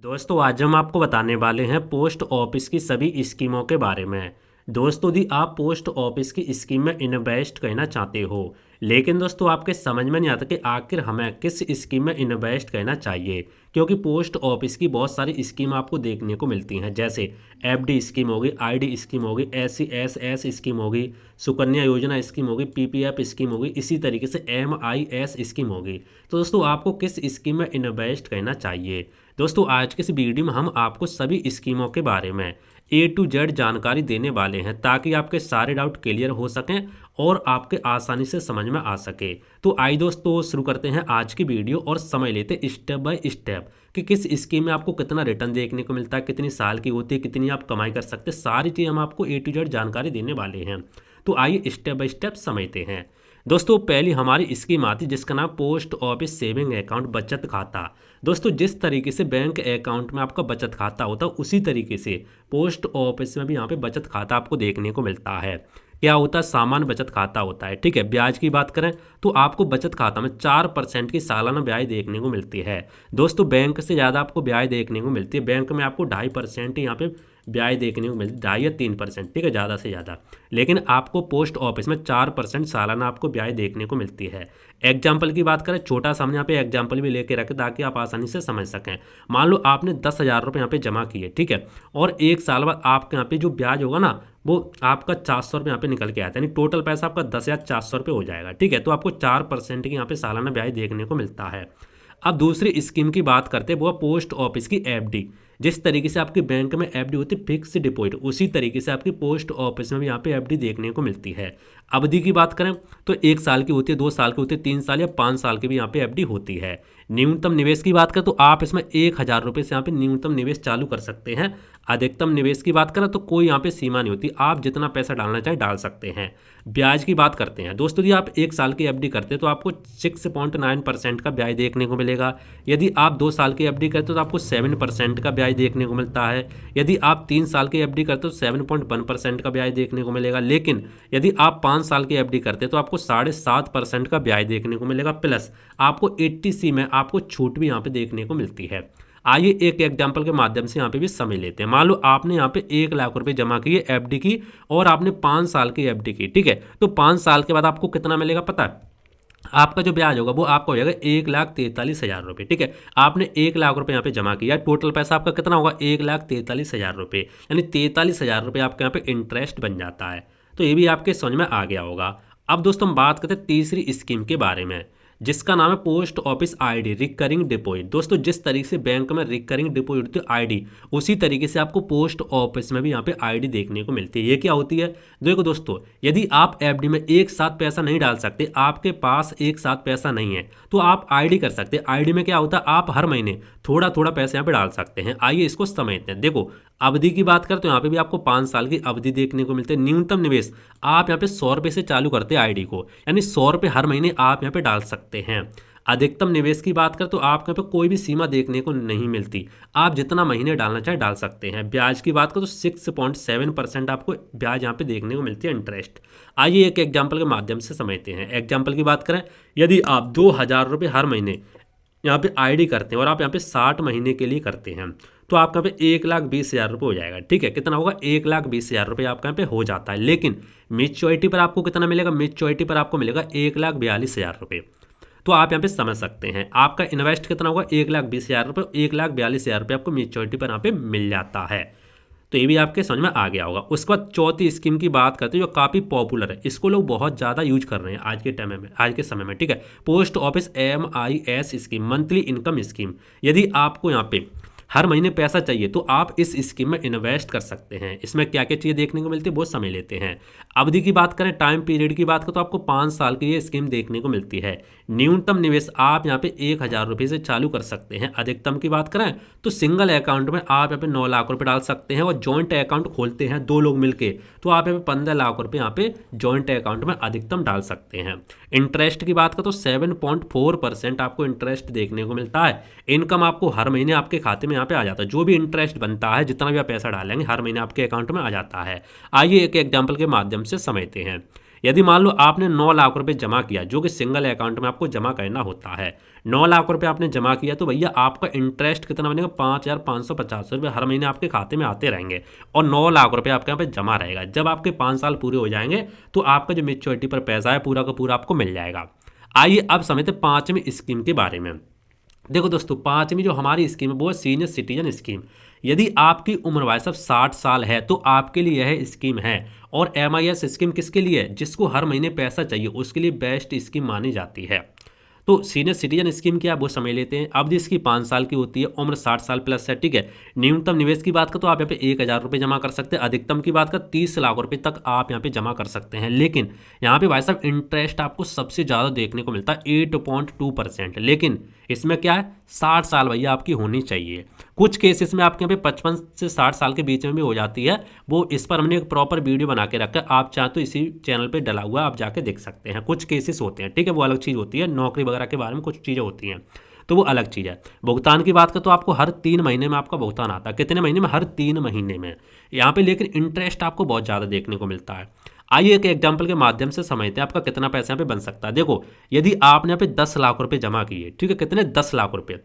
दोस्तों आज हम आपको बताने वाले हैं पोस्ट ऑफिस की सभी स्कीमों के बारे में। दोस्तों यदि आप पोस्ट ऑफिस की स्कीम में इन्वेस्ट करना चाहते हो, लेकिन दोस्तों आपके समझ में नहीं आता कि आखिर हमें किस स्कीम में इन्वेस्ट करना चाहिए, क्योंकि पोस्ट ऑफिस की बहुत सारी स्कीम आपको देखने को मिलती हैं। जैसे एफडी स्कीम होगी, आईडी स्कीम होगी, एससीएसएस स्कीम होगी, सुकन्या योजना स्कीम होगी, पीपीएफ स्कीम होगी, इसी तरीके से एमआईएस स्कीम होगी। तो दोस्तों आपको किस स्कीम में इन्वेस्ट करना चाहिए? दोस्तों आज के इस वीडियो में हम आपको सभी स्कीमों के बारे में ए टू जेड जानकारी देने वाले हैं, ताकि आपके सारे डाउट क्लियर हो सकें और आपके आसानी से समझ में आ सके। तो आइए दोस्तों शुरू करते हैं आज की वीडियो और समझ लेते स्टेप बाय स्टेप कि किस स्कीम में आपको कितना रिटर्न देखने को मिलता है, कितनी साल की होती है, कितनी आप कमाई कर सकते हैं। सारी चीज़ हम आपको ए टू जेड जानकारी देने वाले हैं। तो आइए स्टेप बाय स्टेप समझते हैं। दोस्तों पहली हमारी स्कीम आती है जिसका नाम पोस्ट ऑफिस सेविंग अकाउंट बचत खाता। दोस्तों जिस तरीके से बैंक अकाउंट में आपका बचत खाता होता है, उसी तरीके से पोस्ट ऑफिस में भी यहाँ पे बचत खाता आपको देखने को मिलता है। क्या होता है? सामान्य बचत खाता होता है। ठीक है, ब्याज की बात करें तो आपको बचत खाता में 4% की सालाना ब्याज देखने को मिलती है। दोस्तों बैंक से ज़्यादा आपको ब्याज देखने को मिलती है। बैंक में आपको 2.5% यहाँ पे ब्याज देखने को मिलती है, 2.5 या 3%। ठीक है, ज़्यादा से ज़्यादा। लेकिन आपको पोस्ट ऑफिस में 4% सालाना आपको ब्याज देखने को मिलती है। एग्जाम्पल की बात करें, छोटा सा हमने यहाँ पे एग्जाम्पल भी लेके रखे ताकि आप आसानी से समझ सकें। मान लो आपने 10,000 रुपये यहाँ पे जमा किए, ठीक है, और एक साल बाद आपके यहाँ पे जो ब्याज होगा ना वो आपका 400 रुपये यहाँ पे निकल के आता है, यानी टोटल पैसा आपका 10,400 रुपये हो जाएगा। ठीक है, तो आपको 4% की यहाँ पे सालाना ब्याज देखने को मिलता है। अब दूसरी स्कीम की बात करते हैं, वो पोस्ट ऑफिस की एफडी। जिस तरीके से आपकी बैंक में एफडी होती है फिक्स डिपॉजिट, उसी तरीके से आपकी पोस्ट ऑफिस में भी यहाँ पे एफडी देखने को मिलती है। अवधि की बात करें तो 1 साल की होती है, 2 साल की होती है, 3 साल या 5 साल की भी यहाँ पे एफडी होती है। न्यूनतम निवेश की बात करें तो आप इसमें 1,000 रुपये से यहाँ पे न्यूनतम निवेश चालू कर सकते हैं। अधिकतम निवेश की बात करें तो कोई यहाँ पे सीमा नहीं होती, आप जितना पैसा डालना चाहे डाल सकते हैं। ब्याज की बात करते हैं दोस्तों, यदि आप 1 साल की एफडी करते हैं तो आपको 6.9% का ब्याज देखने को मिलेगा। यदि आप 2 साल की एफडी करते हो तो आपको 7% का ब्याज देखने को मिलता है। यदि आप 3 साल की एफडी करते हो तो 7.1% का ब्याज देखने को मिलेगा। लेकिन यदि आप 5 साल की एफडी करते हैं तो आपको 7.5% का ब्याज देखने को मिलेगा, प्लस आपको 80C में आपको छूट भी यहाँ पे देखने को मिलती है। आइए एक एग्जाम्पल के माध्यम से यहाँ पे भी समझ लेते हैं। मान लो आपने यहाँ पे 1 लाख रुपए जमा किए एफडी की और आपने 5 साल की एफडी की। ठीक है, तो 5 साल के बाद आपको कितना मिलेगा पता है? आपका जो ब्याज होगा वो आपका हो जाएगा 1,43,000 रुपये। ठीक है, आपने 1 लाख रुपये यहाँ पे जमा किया, टोटल पैसा आपका कितना होगा? 1,43,000 रुपये, यानी 43,000 रुपये आपके यहाँ पे इंटरेस्ट बन जाता है। तो ये भी आपके समझ में आ गया होगा। अब दोस्तों हम बात करते हैं तीसरी स्कीम के बारे में, जिसका नाम है post office ID recurring deposit. दोस्तों जिस तरीके से बैंक में रिकरिंग डिपॉजिट होती है आईडी, उसी तरीके से आपको पोस्ट ऑफिस में भी यहाँ पे आईडी देखने को मिलती है। ये क्या होती है? देखो दोस्तों, यदि आप एफडी में एक साथ पैसा नहीं डाल सकते, आपके पास एक साथ पैसा नहीं है, तो आप आईडी कर सकते हैं। आईडी में क्या होता है? आप हर महीने थोड़ा थोड़ा पैसा यहाँ पे डाल सकते हैं। आइए इसको समझते हैं। देखो अवधि की बात करते हो, यहाँ पे भी आपको 5 साल की अवधि देखने को मिलती है। न्यूनतम निवेश आप यहाँ पे 100 रुपये से चालू करते हैं आईडी को, यानी 100 रुपये हर महीने आप यहाँ पे डाल सकते हैं। अधिकतम निवेश की बात करें तो आपके यहाँ पे कोई भी सीमा देखने को नहीं मिलती, आप जितना महीने डालना चाहे डाल सकते हैं। ब्याज की बात करें तो 6.7% आपको ब्याज यहाँ पे देखने को मिलती है, इंटरेस्ट। आइए एक एग्जाम्पल के माध्यम से समझते हैं। एग्जाम्पल की बात करें, यदि आप 2,000 रुपये हर महीने यहाँ पे आईडी करते हैं और आप यहाँ पे 60 महीने के लिए करते हैं, तो आपका यहाँ पे 1,20,000 रुपये हो जाएगा। ठीक है, कितना होगा? 1,20,000 रुपये आपका यहाँ पे हो जाता है। लेकिन मेच्योरिटी पर आपको कितना मिलेगा? मेच्योरिटी पर आपको मिलेगा 1,42,000 रुपये। तो आप यहाँ पे समझ सकते हैं आपका इन्वेस्ट कितना होगा? 1,20,000 रुपये, 1,42,000 रुपये आपको मेच्योरिटी पर यहाँ पे मिल जाता है। तो ये भी आपके समझ में आ गया होगा। उसके बाद चौथी स्कीम की बात करते हैं जो काफ़ी पॉपुलर है, इसको लोग बहुत ज़्यादा यूज कर रहे हैं आज के टाइम में, आज के समय में। ठीक है, post office MIS scheme, monthly income scheme. यदि आपको यहाँ पे हर महीने पैसा चाहिए तो आप इस स्कीम में इन्वेस्ट कर सकते हैं। इसमें क्या क्या चीज़ें देखने को मिलती है वो समझ लेते हैं। अवधि की बात करें, टाइम पीरियड की बात करें तो आपको 5 साल की ये स्कीम देखने को मिलती है। न्यूनतम निवेश आप यहाँ पे 1,000 रुपये से चालू कर सकते हैं। अधिकतम की बात करें तो सिंगल अकाउंट में आप यहाँ पे 9 लाख रुपये डाल सकते हैं, और जॉइंट अकाउंट खोलते हैं 2 लोग मिलके तो आप यहाँ पे 15 लाख रुपये यहाँ पे जॉइंट अकाउंट में अधिकतम डाल सकते हैं। इंटरेस्ट की बात करें तो 7.4% आपको इंटरेस्ट देखने को मिलता है। इनकम आपको हर महीने आपके खाते में यहाँ पे आ जाता है, जो भी इंटरेस्ट बनता है, जितना भी आप पैसा डालेंगे हर महीने आपके अकाउंट में आ जाता है। आइए एक एग्जाम्पल के माध्यम से समझते हैं। यदि मान लो आपने 9 लाख रुपए जमा किया, जो कि सिंगल अकाउंट में आपको जमा करना होता है, 9 लाख रुपए आपने जमा किया, तो भैया आपका इंटरेस्ट कितना बनेगा, 5,550 रुपये हर महीने आपके खाते में आते रहेंगे और 9 लाख रुपए आपके यहाँ पे जमा रहेगा। जब आपके 5 साल पूरे हो जाएंगे तो आपका जो मेच्योरिटी पर पैसा है पूरा का पूरा आपको मिल जाएगा। आइए अब समझते हैं पांचवी स्कीम के बारे में। देखो दोस्तों, पांचवी जो हमारी स्कीम है वो है सीनियर सिटीजन स्कीम। यदि आपकी उम्र भाई साहब 60 साल है तो आपके लिए यह स्कीम है। और MIS स्कीम किसके लिए है, जिसको हर महीने पैसा चाहिए उसके लिए बेस्ट स्कीम मानी जाती है। तो सीनियर सिटीजन स्कीम क्या है वो समझ लेते हैं। अवधि इसकी 5 साल की होती है, उम्र 60 साल प्लस है, ठीक है। न्यूनतम निवेश की बात करें तो आप यहाँ पे 1,000 रुपये जमा कर सकते हैं। अधिकतम की बात करें 30 लाख रुपए तक आप यहाँ पे जमा कर सकते हैं। लेकिन यहाँ पे भाई साहब इंटरेस्ट आपको सबसे ज़्यादा देखने को मिलता है 8.2%। लेकिन इसमें क्या है, 60 साल भैया आपकी होनी चाहिए। कुछ केसेस में आपके यहाँ पे 55 से 60 साल के बीच में भी हो जाती है। वो इस पर हमने एक प्रॉपर वीडियो बना के रखा है, आप चाहें तो इसी चैनल पे डला हुआ है, आप जाके देख सकते हैं। कुछ केसेस होते हैं, ठीक है, वो अलग चीज़ होती है। नौकरी वगैरह के बारे में कुछ चीज़ें होती हैं तो वो अलग चीज़ है। भुगतान की बात करें तो आपको हर 3 महीने में आपका भुगतान आता है। कितने महीने में, हर 3 महीने में यहाँ पे। लेकिन इंटरेस्ट आपको बहुत ज़्यादा देखने को मिलता है। आइए एक एग्जाम्पल के माध्यम से समझते हैं आपका कितना पैसा यहाँ पे बन सकता है। देखो, यदि आपने यहाँ पे 10 लाख रुपए जमा किए, ठीक है, कितने, 10 लाख रुपए,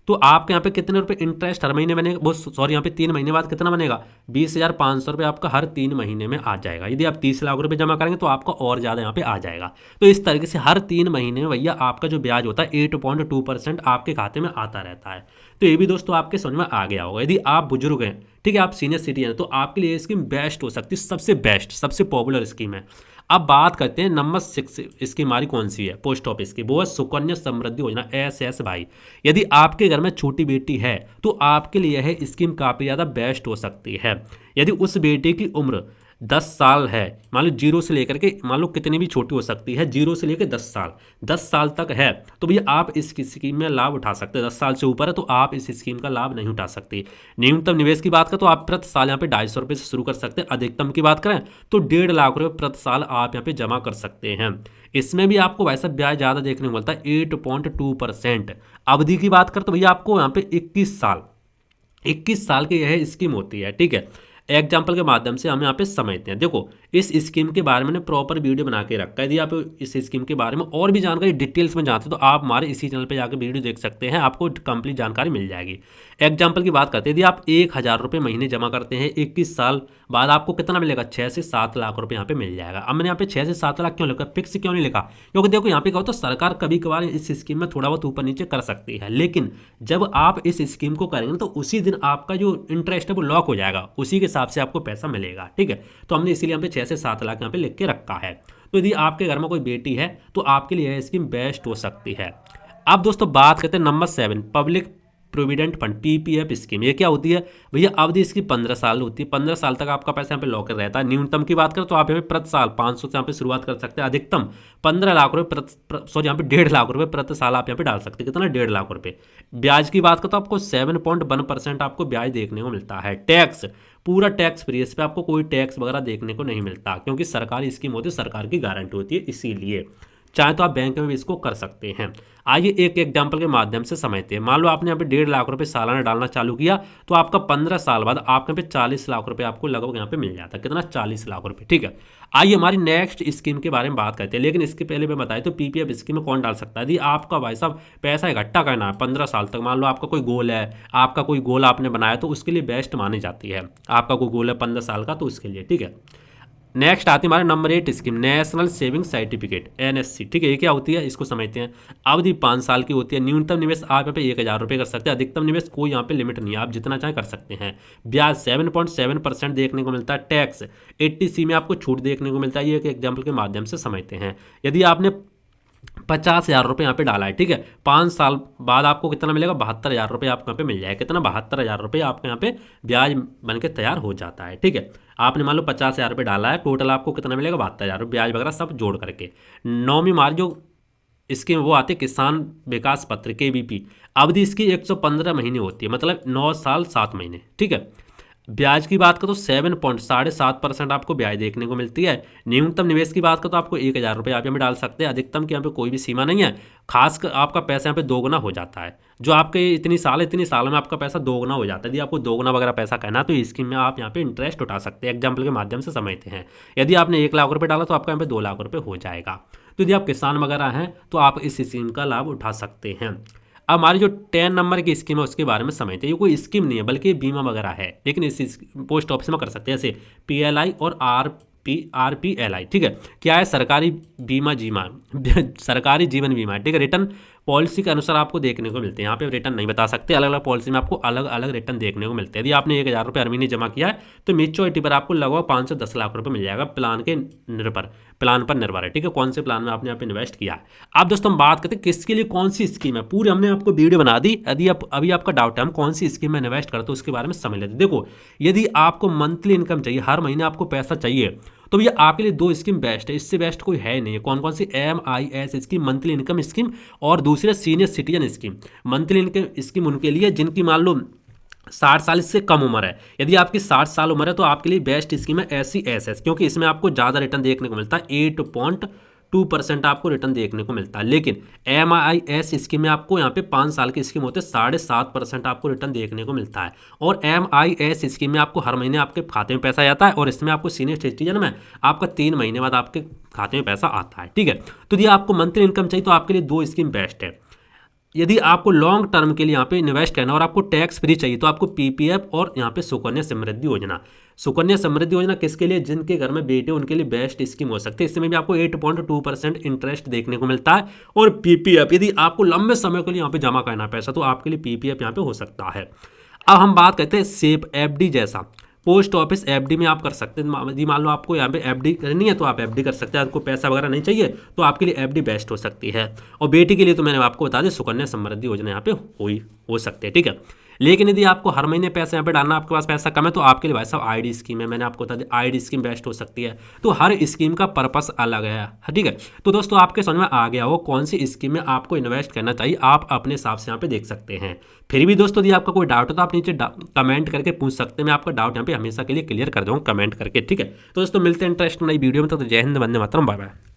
तो आपके यहाँ पे कितने रुपए इंटरेस्ट हर महीने बनेगा, वो सॉरी यहाँ पे 3 महीने बाद कितना बनेगा, 20,500 रुपये आपका हर 3 महीने में आ जाएगा। यदि आप 30 लाख रुपए जमा करेंगे तो आपका और ज़्यादा यहाँ पे आ जाएगा। तो इस तरीके से हर 3 महीने में भैया आपका जो ब्याज होता है 8.2% आपके खाते में आता रहता है। तो ये भी दोस्तों आपके समझ में आ गया होगा। यदि आप बुजुर्ग हैं, ठीक है, आप सीनियर सिटीजन हैं, तो आपके लिए स्कीम बेस्ट हो सकती है, सबसे बेस्ट, सबसे पॉपुलर स्कीम है। अब बात करते हैं नंबर 6 स्कीम हमारी कौन सी है पोस्ट ऑफिस की, वो है सुकन्या समृद्धि योजना, SS भाई। यदि आपके घर में छोटी बेटी है तो आपके लिए यह स्कीम काफ़ी ज़्यादा बेस्ट हो सकती है। यदि उस बेटी की उम्र 10 साल है, मान लो 0 से लेकर के, मान लो कितनी भी छोटी हो सकती है, 0 से लेकर 10 साल तक है, तो भैया आप इस स्कीम में लाभ उठा सकते हैं। 10 साल से ऊपर है तो आप इस स्कीम का लाभ नहीं उठा सकते। न्यूनतम निवेश की बात करें तो आप प्रति साल यहाँ पे 250 रुपये से शुरू कर सकते हैं। अधिकतम की बात करें तो 1.5 लाख रुपये प्रति साल आप यहाँ पे जमा कर सकते हैं। इसमें भी आपको वैसा ब्याज ज़्यादा देखने को मिलता है, 8.2%। अवधि की बात करें तो भैया आपको यहाँ पे 21 साल की यह स्कीम होती है, ठीक है। एग्जाम्पल के माध्यम से हम यहाँ पे समझते हैं। देखो, इस स्कीम के बारे में प्रॉपर वीडियो बना के रखा है। यदि आप इस स्कीम के बारे में और भी जानकारी डिटेल्स में जानते हैं तो आप हमारे इसी चैनल पे जाकर वीडियो देख सकते हैं, आपको कंप्लीट जानकारी मिल जाएगी। एग्जाम्पल की बात करते हैं, यदि आप 1,000 रुपये महीने जमा करते हैं, 21 साल बाद आपको कितना मिलेगा, 6 से 7 लाख रुपये यहाँ पे मिल जाएगा। अब मैंने यहाँ पे 6 से 7 लाख क्यों लिखा, फिक्स क्यों नहीं लिखा, क्योंकि देखो यहाँ पे कहो तो सरकार कभी कभार इस स्कीम में थोड़ा बहुत ऊपर नीचे कर सकती है, लेकिन जब आप इस स्कीम को करेंगे तो उसी दिन आपका जो इंटरेस्ट है वो लॉक हो जाएगा, उसी के हिसाब से आपको पैसा मिलेगा, ठीक है। तो हमने इसीलिए यहाँ पे 6 से 7 लाख यहाँ पे लिख के रखा है। तो यदि आपके घर में कोई बेटी है तो आपके लिए यह स्कीम बेस्ट हो सकती है। अब दोस्तों बात करते हैं number 7 public provident fund, PPF scheme. ये क्या होती है भैया, अवधि इसकी 15 साल होती है। 15 साल तक आपका पैसा यहाँ पे लॉकर रहता है। न्यूनतम की बात करें तो आप यहाँ पे प्रति साल 500 से यहाँ पे शुरुआत कर सकते हैं। अधिकतम 15 लाख रुपये सॉरी यहाँ पे 1.5 लाख रुपये प्रति साल आप यहाँ पे डाल सकते हैं। कितना, 1.5 लाख रुपये। ब्याज की बात करें तो आपको 7.1% आपको ब्याज देखने को मिलता है। टैक्स पूरा टैक्स फ्री, इस पर आपको कोई टैक्स वगैरह देखने को नहीं मिलता, क्योंकि सरकारी स्कीम होती है, सरकार की गारंटी होती है, इसीलिए चाहे तो आप बैंक में भी इसको कर सकते हैं। आइए एक एग्जाम्पल के माध्यम से समझते हैं। मान लो आपने यहाँ पे 1.5 लाख रुपए सालाना डालना चालू किया तो आपका 15 साल बाद आपके यहाँ पे 40 लाख रुपए आपको लगभग यहाँ पे मिल जाता है। कितना, 40 लाख रुपए, ठीक है। आइए हमारी नेक्स्ट स्कीम के बारे में बात करते हैं, लेकिन इसके पहले मैं बताएं तो PPF स्कीम में कौन डाल सकता है। यदि आपका भाई साहब पैसा इकट्ठा करना है 15 साल तक, मान लो आपका कोई गोल है, आपका कोई गोल आपने बनाया तो उसके लिए बेस्ट मानी जाती है। आपका कोई गोल है 15 साल का तो उसके लिए, ठीक है। नेक्स्ट आती है हमारे number 8 scheme, national saving certificate, NSC, ठीक है। ये क्या होती है इसको समझते हैं। अवधि 5 साल की होती है। न्यूनतम निवेश आप यहाँ पे 1,000 रुपये कर सकते हैं। अधिकतम निवेश कोई यहाँ पे लिमिट नहीं है, आप जितना चाहें कर सकते हैं। ब्याज 7.7% देखने को मिलता है। टैक्स 80C में आपको छूट देखने को मिलता है। ये एक एग्जाम्पल के माध्यम से समझते हैं। यदि आपने 50,000 रुपये यहाँ पे डाला है, ठीक है, 5 साल बाद आपको कितना मिलेगा, 72,000 रुपये आपको यहाँ पे मिल जाएगा। कितना, 72,000 रुपये आपको यहाँ पे ब्याज बन के तैयार हो जाता है, ठीक है। आपने मान लो 50,000 रुपये डाला है, टोटल आपको कितना मिलेगा, 72,000 रुपये, ब्याज वगैरह सब जोड़ करके। नौवीं हमारी जो स्कीम वो आती है किसान विकास पत्र, KVP। अवधि इसकी 115 महीने होती है, मतलब 9 साल 7 महीने, ठीक है। ब्याज की बात करो तो 7.7% आपको ब्याज देखने को मिलती है। न्यूनतम निवेश की बात करो तो आपको 1,000 रुपये आप यहाँ पे डाल सकते हैं। अधिकतम की यहाँ पे कोई भी सीमा नहीं है। खास कर आपका पैसा यहाँ पे दोगुना हो जाता है। जो आपके इतनी साल में आपका पैसा दोगुना हो जाता है। यदि आपको दोगुना वगैरह पैसा कहना है तो इस स्कीम में आप यहाँ पे इंटरेस्ट उठा सकते हैं। एग्जाम्पल के माध्यम से समझते हैं। यदि आपने 1 लाख रुपये डाला तो आपका यहाँ पे 2 लाख रुपये हो जाएगा। तो यदि आप किसान वगैरह हैं तो आप इस स्कीम का लाभ उठा सकते हैं। अब हमारी जो 10 नंबर की स्कीम है उसके बारे में समझते हैं। ये कोई स्कीम नहीं है बल्कि बीमा वगैरह है, लेकिन इस पोस्ट ऑफिस में कर सकते हैं। जैसे PLI और RPLI, ठीक है। क्या है? सरकारी बीमा जीमा सरकारी जीवन बीमा, ठीक है। रिटर्न पॉलिसी के अनुसार आपको देखने को मिलते हैं। यहाँ पे रिटर्न नहीं बता सकते। अलग अलग पॉलिसी में आपको अलग अलग रिटर्न देखने को मिलते हैं। यदि आपने 1,000 रुपये हर महीने जमा किया है तो मेच्योरिटी पर आपको लगभग 5 से 10 लाख रुपये मिल जाएगा। प्लान पर निर्भर है, ठीक है, कौन से प्लान में आपने यहाँ पे इन्वेस्ट किया है। अब दोस्तों हम बात करते हैं किसके लिए कौन सी स्कीम है। पूरी हमने आपको वीडियो बना दी। यदि अभी आपका डाउट है हम कौन सी स्कीम में इन्वेस्ट करते हैं उसके बारे में समझ लेते। देखो, यदि आपको मंथली इनकम चाहिए, हर महीने आपको पैसा चाहिए, तो भैया आपके लिए 2 स्कीम बेस्ट है। इससे बेस्ट कोई है नहीं है। कौन कौन सी? MIS scheme, monthly income scheme, और दूसरे senior citizen scheme. Monthly income scheme उनके लिए जिनकी मान लो 60 साल से कम उम्र है। यदि आपकी 60 साल उम्र है तो आपके लिए बेस्ट स्कीम है SCSS, क्योंकि इसमें आपको ज़्यादा रिटर्न देखने को मिलता है। 8.2% आपको रिटर्न देखने को मिलता है। लेकिन MIS स्कीम में आपको यहाँ पे 5 साल की स्कीम होते हैं, 7.5% आपको रिटर्न देखने को मिलता है। और MIS स्कीम में आपको हर महीने आपके खाते में पैसा आता है, और इसमें आपको सीनियर सिटीजन में आपका 3 महीने बाद आपके खाते में पैसा आता है, ठीक है। तो यदि आपको मंथली इनकम चाहिए तो आपके लिए 2 स्कीम बेस्ट है। यदि आपको लॉन्ग टर्म के लिए यहाँ पे इन्वेस्ट करना और आपको टैक्स फ्री चाहिए तो आपको PPF और यहाँ पे सुकन्या समृद्धि योजना। सुकन्या समृद्धि योजना किसके लिए? जिनके घर में बेटे, उनके लिए बेस्ट स्कीम हो सकती है। इसमें भी आपको 8.2% इंटरेस्ट देखने को मिलता है। और PPF यदि आपको लंबे समय के लिए यहाँ पे जमा करना है पैसा तो आपके लिए PPF यहाँ पे हो सकता है। अब हम बात करते हैं सेफ FD जैसा। पोस्ट ऑफिस FD में आप कर सकते हैं। यदि मान लो आपको यहाँ पे FD करनी है तो आप FD कर सकते हैं। आपको पैसा वगैरह नहीं चाहिए तो आपके लिए FD बेस्ट हो सकती है। और बेटी के लिए तो मैंने आपको बता दिया सुकन्या समृद्धि योजना यहाँ पे हो सकती है, ठीक है। लेकिन यदि आपको हर महीने पैसे यहाँ पे डालना, आपके पास पैसा कम है, तो आपके लिए भाई साहब ID स्कीम है। मैंने आपको बता दिया ID स्कीम बेस्ट हो सकती है। तो हर स्कीम का पर्पस अलग है, ठीक है। तो दोस्तों आपके समझ में आ गया हो कौन सी स्कीम में आपको इन्वेस्ट करना चाहिए। आप अपने हिसाब से यहाँ पे देख सकते हैं। फिर भी दोस्तों यदि आपका कोई डाउट हो तो आप नीचे कमेंट करके पूछ सकते हैं। मैं आपका डाउट यहाँ पे हमेशा के लिए क्लियर कर दूँगा कमेंट करके, ठीक है। तो दोस्तों मिलते हैं इंटरेस्ट नई वीडियो में। तो जय हिंद, वंदे मातरम, बाय बाय।